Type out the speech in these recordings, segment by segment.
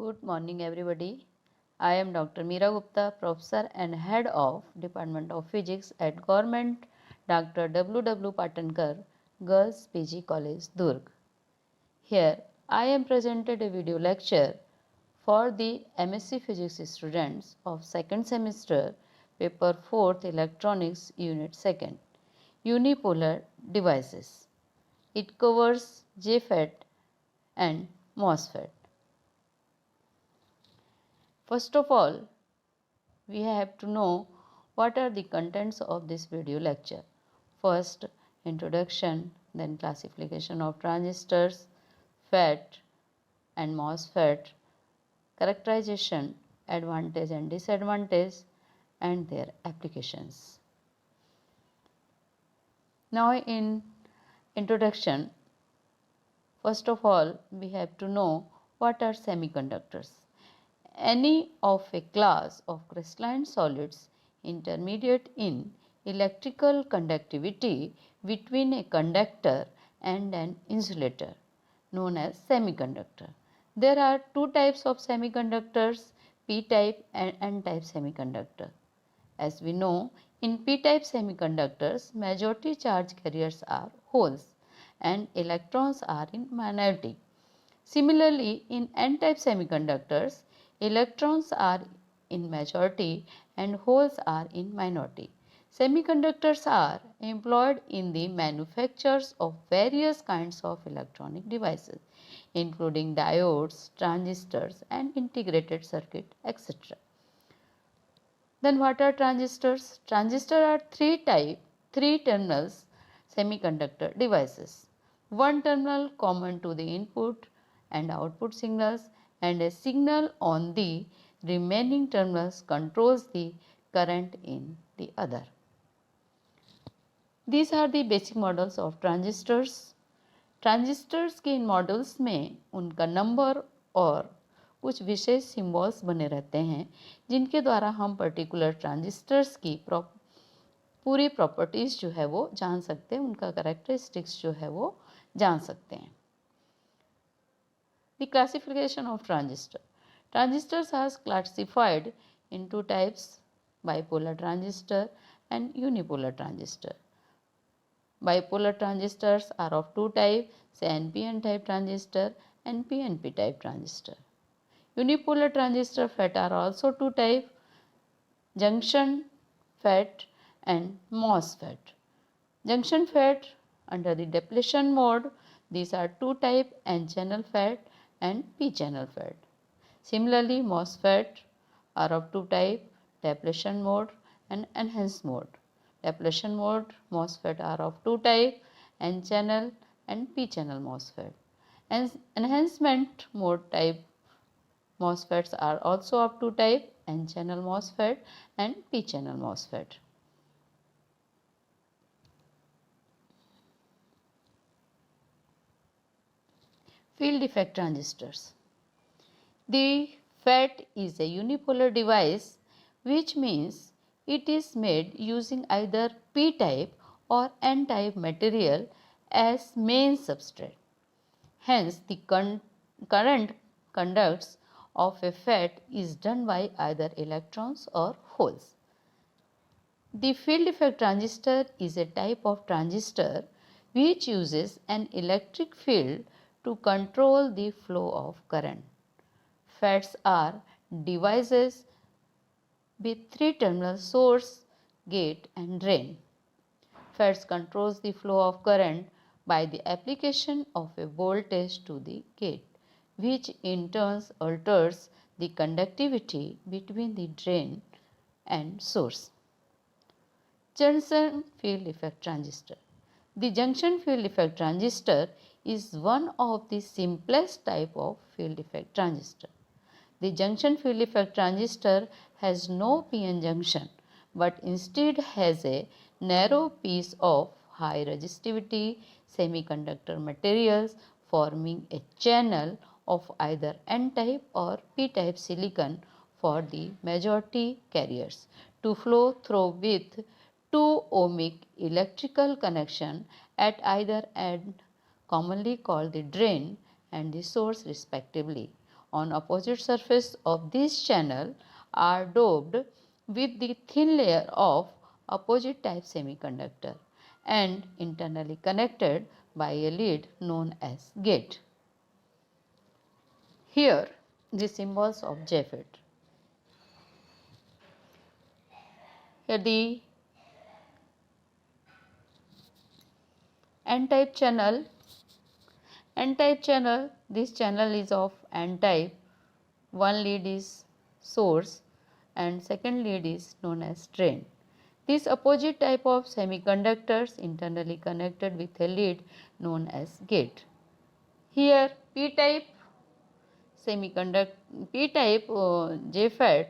Good morning, everybody. I am Dr. Meera Gupta, Professor and Head of Department of Physics at Government Dr. W. W. Patankar Girls PG College, Durg. Here, I am presented a video lecture for the MSc Physics students of second semester, paper 4th Electronics, Unit 2nd, Unipolar Devices. It covers JFET and MOSFET. First of all, we have to know what are the contents of this video lecture. First, introduction, then classification of transistors, FET and MOSFET, characterization, advantage and disadvantage, and their applications. Now in introduction, first of all, we have to know what are semiconductors. Any of a class of crystalline solids intermediate in electrical conductivity between a conductor and an insulator, known as semiconductor. There are two types of semiconductors, p-type and n-type semiconductor. As we know, in p-type semiconductors, majority charge carriers are holes and electrons are in minority. Similarly, in n-type semiconductors, electrons are in majority and holes are in minority. Semiconductors are employed in the manufactures of various kinds of electronic devices, including diodes, transistors, and integrated circuit, etc. Then what are transistors? Transistors are three terminals semiconductor devices. One terminal common to the input and output signals, and a signal on the remaining terminals controls the current in the other. These are the basic models of transistors. Transistors के इन models में उनका number और कुछ विशेष symbols बने रहते हैं जिनके द्वारा हम पर्टिकुलर ट्रांजिस्टर्स की पूरी प्रॉपर्टीज़ जो है वो जान सकते हैं, उनका कैरेक्टरिस्टिक्स जो है वो जान सकते हैं. The classification of transistor. Transistors are classified into types: bipolar transistor and unipolar transistor. Bipolar transistors are of two types, say NPN type transistor and PNP type transistor. Unipolar transistor FET are also two types, junction FET and MOSFET. Junction FET under the depletion mode, these are two types, N channel FET and P channel FET. Similarly, MOSFET are of two types, depletion mode and enhanced mode. Depletion mode MOSFET are of two types, N channel and P channel MOSFET. And enhancement mode type MOSFETs are also of two types, N channel MOSFET and P channel MOSFET. Field effect transistors. The FET is a unipolar device, which means it is made using either p-type or n-type material as main substrate. Hence, the current conducts of a FET is done by either electrons or holes. The field effect transistor is a type of transistor which uses an electric field to control the flow of current. FETs are devices with three terminals: source, gate and drain. FETs controls the flow of current by the application of a voltage to the gate, which in turn alters the conductivity between the drain and source. Junction field effect transistor. The junction field effect transistor is one of the simplest type of field effect transistor. The junction field effect transistor has no PN junction, but instead has a narrow piece of high resistivity semiconductor materials forming a channel of either N-type or P-type silicon for the majority carriers to flow through with 2 ohmic electrical connection at either end, commonly called the drain and the source respectively, on opposite surface of this channel are doped with the thin layer of opposite type semiconductor and internally connected by a lead known as gate. Here the symbols of JFET. Here the N-type channel. N-type channel, this channel is of N-type. One lead is source and second lead is known as drain. This opposite type of semiconductors internally connected with a lead known as gate. Here P-type P-type JFET,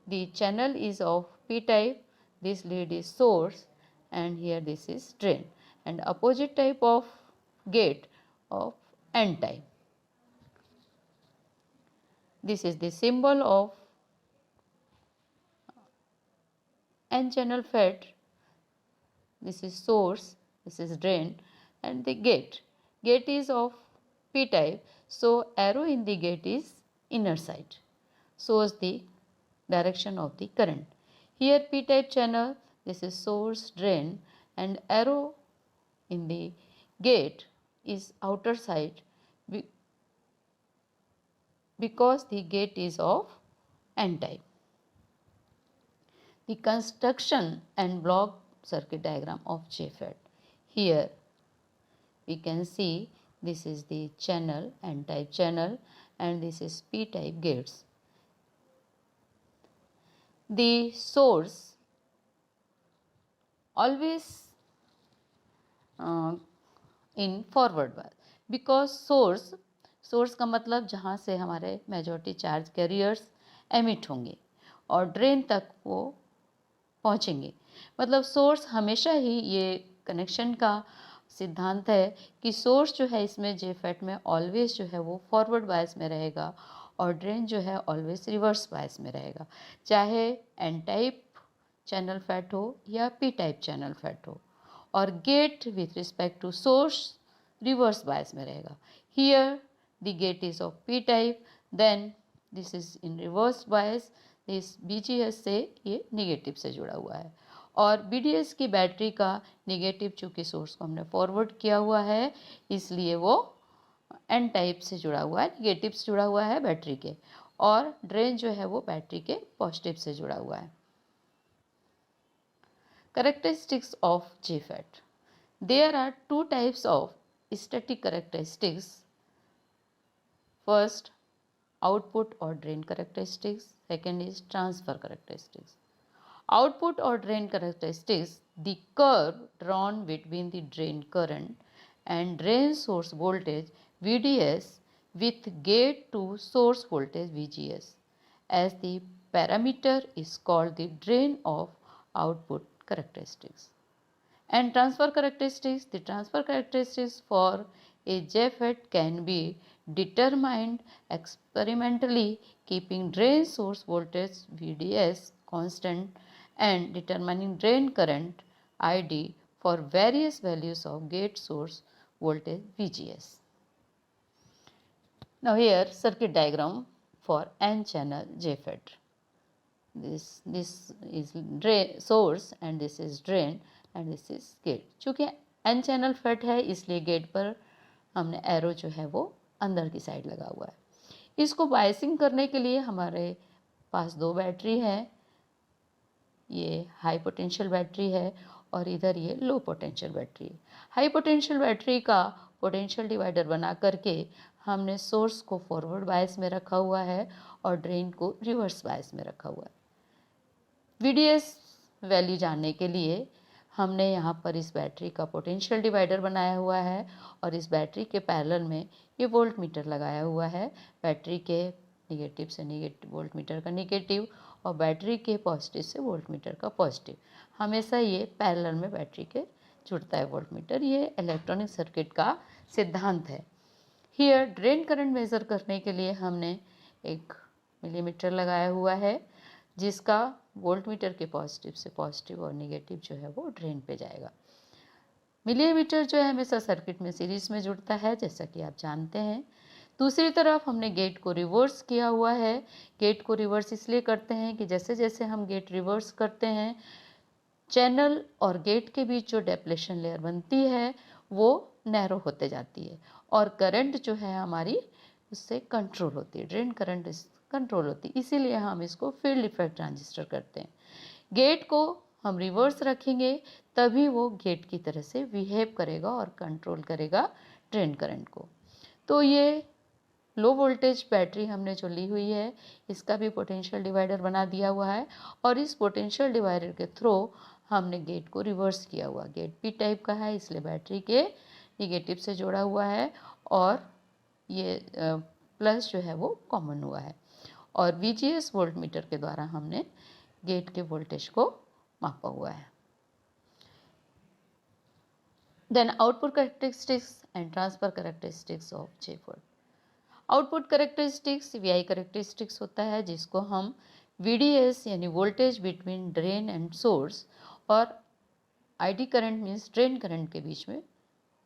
the channel is of P-type, this lead is source and here this is drain, and opposite type of gate of N-type. This is the symbol of N-channel FET. This is source, this is drain, and the gate. Gate is of P-type, so arrow in the gate is inner side, shows the direction of the current. Here P-type channel, this is source, drain, and arrow in the gate is outer side because the gate is of N-type. The construction and block circuit diagram of JFET. Here we can see this is the channel, N-type channel, and this is P-type gates. The source always in forward bias, because source का मतलब जहाँ से हमारे majority charge carriers emit होंगे और drain तक वो पहुँचेंगे। मतलब सोर्स हमेशा ही, ये कनेक्शन का सिद्धांत है कि सोर्स जो है इसमें JFET में ऑलवेज जो है वो फॉरवर्ड बायस में रहेगा और ड्रेन जो है ऑलवेज रिवर्स बायस में रहेगा, चाहे एन टाइप चैनल फैट हो या पी टाइप चैनल फैट हो, और gate with respect to source reverse bias में रहेगा। Here the gate is of P type, then this is in reverse bias, इस BGS से ये निगेटिव से जुड़ा हुआ है, और BDS की बैटरी का निगेटिव चूँकि सोर्स को हमने फॉरवर्ड किया हुआ है इसलिए वो एन टाइप से जुड़ा हुआ है, निगेटिव से जुड़ा हुआ है बैटरी के, और ड्रेन जो है वो बैटरी के पॉजिटिव से जुड़ा हुआ है। Characteristics of JFET. There are two types of static characteristics. First, output or drain characteristics. Second is transfer characteristics. Output or drain characteristics, the curve drawn between the drain current and drain source voltage VDS with gate to source voltage VGS as the parameter is called the drain of output characteristics. And transfer characteristics, the transfer characteristics for a JFET can be determined experimentally keeping drain source voltage VDS constant and determining drain current ID for various values of gate source voltage VGS. Now here circuit diagram for N channel JFET. This is drain source and this is drain and this is gate. चूँकि N channel FET है इसलिए gate पर हमने arrow जो है वो अंदर की साइड लगा हुआ है। इसको बायसिंग करने के लिए हमारे पास दो बैटरी है, ये हाई पोटेंशियल बैटरी है और इधर ये लो पोटेंशियल बैटरी है। हाई पोटेंशियल बैटरी का पोटेंशियल डिवाइडर बना करके हमने सोर्स को फॉरवर्ड बायस में रखा हुआ है और ड्रेन को रिवर्स बायस में रखा हुआ है। VDS वैल्यू जानने के लिए हमने यहाँ पर इस बैटरी का पोटेंशियल डिवाइडर बनाया हुआ है और इस बैटरी के पैरेलल में ये वोल्ट मीटर लगाया हुआ है। बैटरी के निगेटिव से वोल्ट मीटर का निगेटिव और बैटरी के पॉजिटिव से वोल्ट मीटर का पॉजिटिव, हमेशा ये पैरेलल में बैटरी के जुड़ता है वोल्ट मीटर। ये इलेक्ट्रॉनिक सर्किट का सिद्धांत है। हियर ड्रेन करंट मेज़र करने के लिए हमने एक मिलीमीटर लगाया हुआ है जिसका वोल्ट मीटर के पॉजिटिव से पॉजिटिव और नेगेटिव जो है वो ड्रेन पे जाएगा। मिलीमीटर जो है हमेशा सर्किट में सीरीज में जुड़ता है जैसा कि आप जानते हैं। दूसरी तरफ हमने गेट को रिवर्स किया हुआ है। गेट को रिवर्स इसलिए करते हैं कि जैसे जैसे हम गेट रिवर्स करते हैं, चैनल और गेट के बीच जो डेप्लेशन लेयर बनती है वो नैरो होते जाती है और करंट जो है हमारी उससे कंट्रोल होती है, ड्रेन करंट कंट्रोल होती है। इसीलिए हम इसको फील्ड इफेक्ट ट्रांजिस्टर करते हैं। गेट को हम रिवर्स रखेंगे तभी वो गेट की तरह से बिहेव करेगा और कंट्रोल करेगा ड्रेन करंट को। तो ये लो वोल्टेज बैटरी हमने जो ली हुई है, इसका भी पोटेंशियल डिवाइडर बना दिया हुआ है और इस पोटेंशियल डिवाइडर के थ्रू हमने गेट को रिवर्स किया हुआ। गेट पी टाइप का है इसलिए बैटरी के निगेटिव से जोड़ा हुआ है और ये प्लस जो है वो कॉमन हुआ है और VGS वोल्ट मीटर के द्वारा हमने गेट के वोल्टेज को मापा हुआ है। Then output characteristics and transfer characteristics of JFET। Output characteristics VI characteristics होता है जिसको हम VDS यानी voltage between drain and source और ID current means drain current के बीच में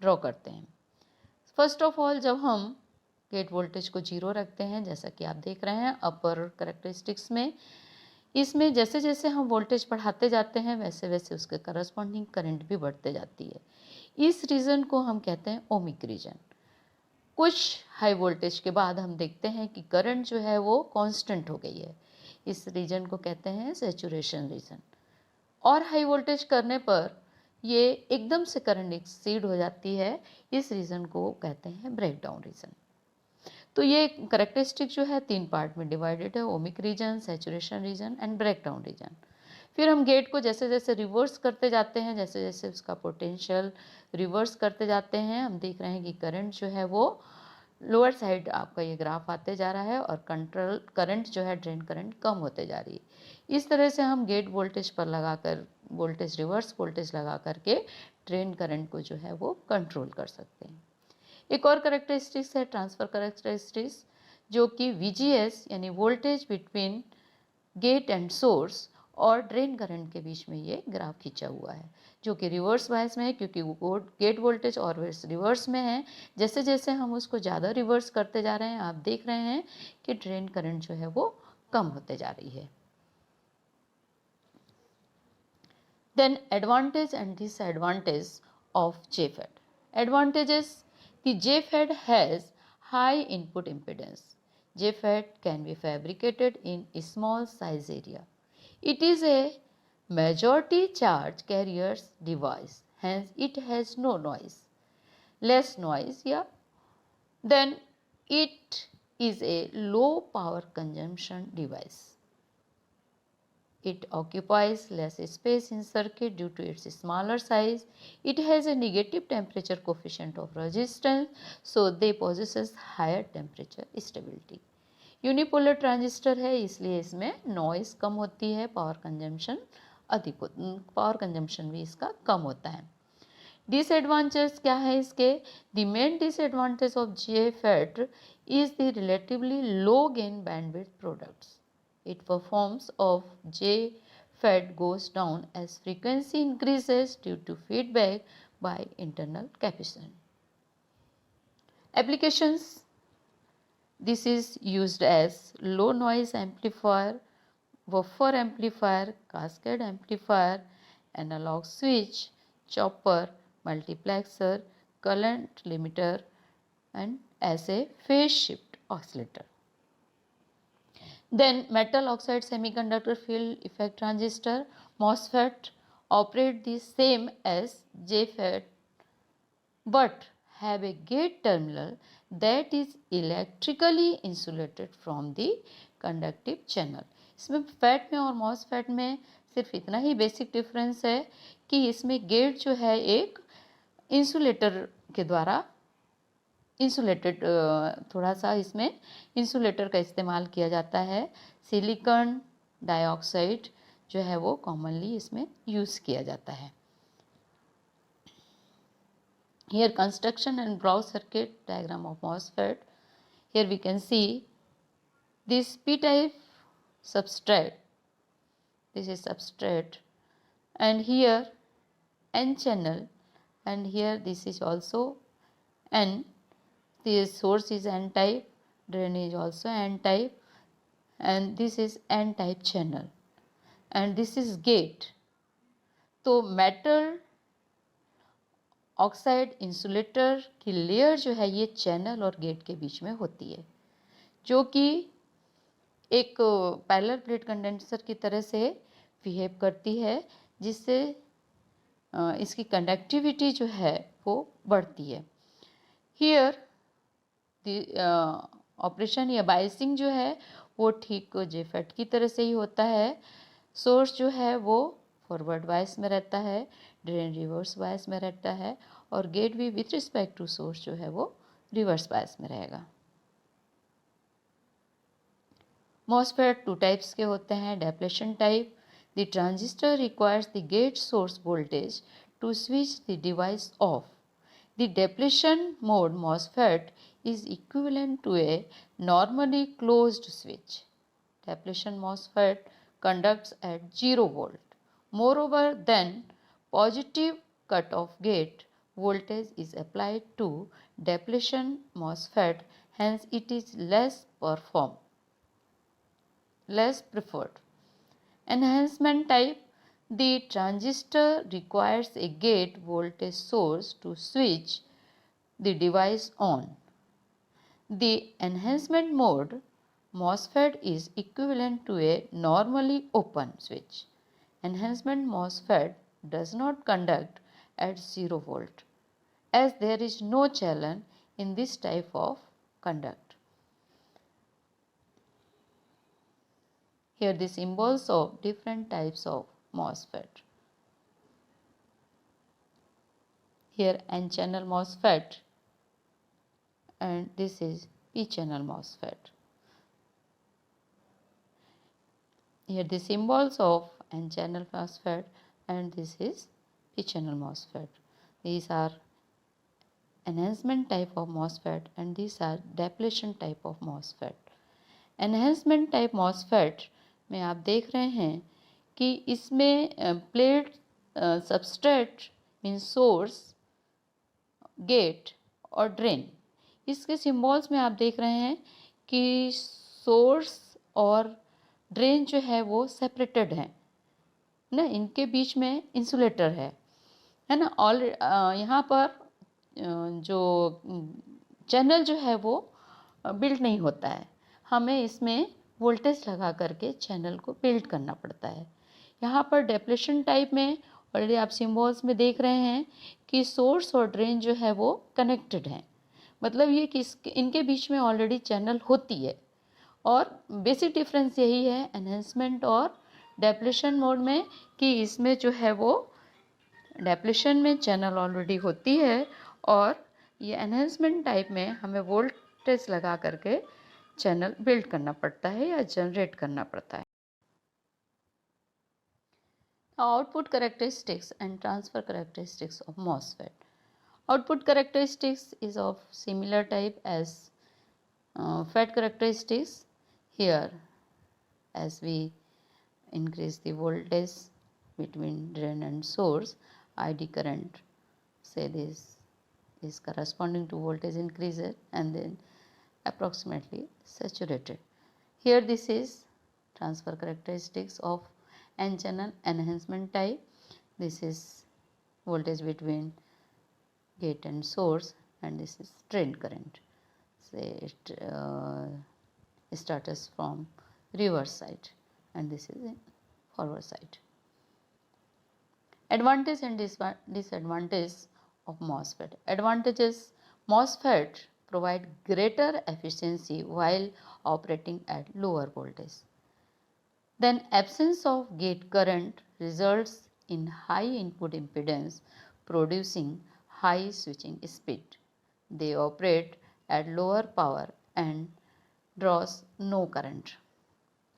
ड्रॉ करते हैं। फर्स्ट ऑफ ऑल जब हम गेट वोल्टेज को 0 रखते हैं, जैसा कि आप देख रहे हैं अपर कैरेक्टरिस्टिक्स में, इसमें जैसे जैसे हम वोल्टेज बढ़ाते जाते हैं वैसे वैसे उसके करस्पॉन्डिंग करंट भी बढ़ते जाती है। इस रीजन को हम कहते हैं ओमिक रीजन। कुछ हाई वोल्टेज के बाद हम देखते हैं कि करंट जो है वो कांस्टेंट हो गई है, इस रीजन को कहते हैं सैचुरेशन रीजन। और हाई वोल्टेज करने पर ये एकदम से करंट एक्सीड हो जाती है, इस रीजन को कहते हैं ब्रेकडाउन रीजन। तो ये करेक्टरिस्टिक जो है 3 पार्ट में डिवाइडेड है, ohmic region, saturation region and breakdown region. फिर हम गेट को जैसे जैसे रिवर्स करते जाते हैं, जैसे जैसे उसका पोटेंशियल रिवर्स करते जाते हैं, हम देख रहे हैं कि करंट जो है वो लोअर साइड आपका ये ग्राफ आते जा रहा है और कंट्रोल करंट जो है ड्रेन करंट कम होते जा रही है। इस तरह से हम गेट वोल्टेज पर लगाकर वोल्टेज रिवर्स वोल्टेज लगा करके ड्रेन करंट को जो है वो कंट्रोल कर सकते हैं। एक और करेक्टरिस्टिक्स है ट्रांसफर करेक्टरिस्टिक्स, जो कि VGS यानी voltage between gate and source और ड्रेन करंट के बीच में ये ग्राफ खींचा हुआ है, जो कि रिवर्स बायस में है क्योंकि वो गेट वोल्टेज और रिवर्स में है। जैसे जैसे हम उसको ज़्यादा रिवर्स करते जा रहे हैं, आप देख रहे हैं कि ड्रेन करंट जो है वो कम होते जा रही है। Then advantage and disadvantage of JFET। Advantages, the JFET has high input impedance. JFET can be fabricated in a small size area. It is a majority charge carriers device, hence it has no noise, less noise, yeah. Then it is a low power consumption device. It occupies less space in circuit due to its smaller size. It has a negative temperature coefficient of resistance, so they possesses higher temperature stability. Unipolar transistor है इसलिए इसमें noise कम होती है, power consumption अधिक, power consumption भी इसका कम होता है। डिसएडवांटेज क्या है इसके? The main disadvantage of JFET is the relatively low gain bandwidth products. It performance of JFET goes down as frequency increases due to feedback by internal capacitor. Applications: this is used as low noise amplifier, buffer amplifier, cascade amplifier, analog switch, chopper, multiplexer, current limiter, and as a phase shift oscillator. Then metal oxide semiconductor field effect transistor MOSFET operate the same as JFET but have a gate terminal that is electrically insulated from the conductive channel. इसमें FET में और MOSFET में सिर्फ इतना ही basic difference है कि इसमें gate जो है एक इंसुलेटर के द्वारा इंसुलेटेड, थोड़ा सा इसमें इंसुलेटर का इस्तेमाल किया जाता है। सिलिकॉन डाइऑक्साइड जो है वो कॉमनली इसमें यूज़ किया जाता है। Here construction and broad circuit diagram of MOSFET. Here we can see this p-type substrate. This is substrate, and here n channel, and here this is also n The source is N-type, drain is also N-type, and this is N-type channel, and this is gate. तो metal oxide insulator की layer जो है ये channel और gate के बीच में होती है, जो कि एक पैरेलल प्लेट कंडेंसर की तरह से बिहेव करती है, जिससे इसकी कंडक्टिविटी जो है वो बढ़ती है। हियर ऑपरेशन या बाइसिंग जो है वो ठीक जेफेट की तरह से ही होता है। सोर्स जो है वो फॉरवर्ड बायस में रहता है, ड्रेन रिवर्स बायस में रहता है, और गेट भी विथ रिस्पेक्ट टू सोर्स जो है वो रिवर्स बायस में रहेगा। मॉसफेट टू टाइप्स के होते हैं। Depletion type, the transistor requires the gate source voltage to switch the device off. The depletion mode MOSFET is equivalent to a normally closed switch. Depletion MOSFET conducts at 0 volt. Moreover, then positive cutoff gate voltage is applied to depletion MOSFET, hence it is less preferred. Enhancement type, the transistor requires a gate voltage source to switch the device on. The enhancement mode MOSFET is equivalent to a normally open switch. Enhancement MOSFET does not conduct at 0 volt, as there is no channel in this type of conduct. Here the symbols of different types of MOSFET. Here N-channel MOSFET, and this is P-channel MOSFET. Here the symbols of N-channel MOSFET, and this is P-channel MOSFET. These are enhancement type of MOSFET, and these are depletion type of MOSFET. Enhancement type MOSFET में आप देख रहे हैं कि इसमें plate substrate mean source, gate और drain, इसके symbols में आप देख रहे हैं कि सोर्स और ड्रेन जो है वो सेपरेटेड हैं ना, इनके बीच में इंसुलेटर है ना। ऑल यहाँ पर जो चैनल जो है वो बिल्ड नहीं होता है, हमें इसमें वोल्टेज लगा करके चैनल को बिल्ड करना पड़ता है। यहाँ पर डेप्लेशन टाइप में ऑलरेडी आप सिम्बॉल्स में देख रहे हैं कि सोर्स और ड्रेन जो है वो कनेक्टेड हैं, मतलब ये कि इनके बीच में ऑलरेडी चैनल होती है। और बेसिक डिफरेंस यही है एनहेंसमेंट और डेप्लेशन मोड में कि इसमें जो है वो डेप्लेशन में चैनल ऑलरेडी होती है, और ये एनहेंसमेंट टाइप में हमें वोल्टेज लगा करके चैनल बिल्ड करना पड़ता है या जनरेट करना पड़ता है। Output characteristics and transfer characteristics of MOSFET. Output characteristics is of similar type as FET characteristics. Here, as we increase the voltage between drain and source, ID current, say this is corresponding to voltage increases and then approximately saturated. Here this is transfer characteristics of N-channel enhancement type. This is voltage between gate and source, and this is drain current. Say it starts from reverse side and this is in forward side. Advantage and disadvantage of MOSFET. Advantages: MOSFET provide greater efficiency while operating at lower voltage. Then absence of gate current results in high input impedance, producing high switching speed. They operate at lower power and draws no current.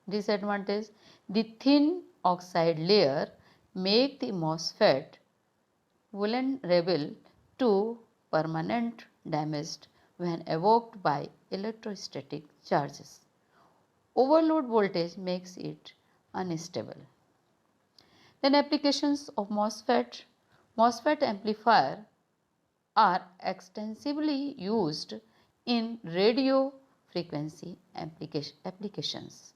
Disadvantage: the thin oxide layer make the MOSFET vulnerable to permanent damage when evoked by electrostatic charges. Overload voltage makes it unstable. Then applications of MOSFET. MOSFET amplifier are extensively used in radio frequency applications.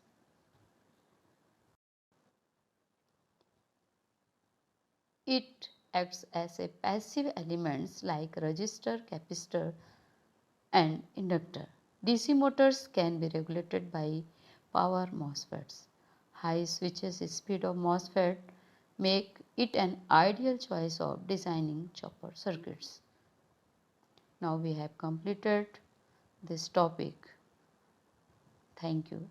It acts as a passive elements like resistor, capacitor and inductor. DC motors can be regulated by power MOSFETs. High switches speed of MOSFET make it an ideal choice of designing chopper circuits. Now we have completed this topic. Thank you.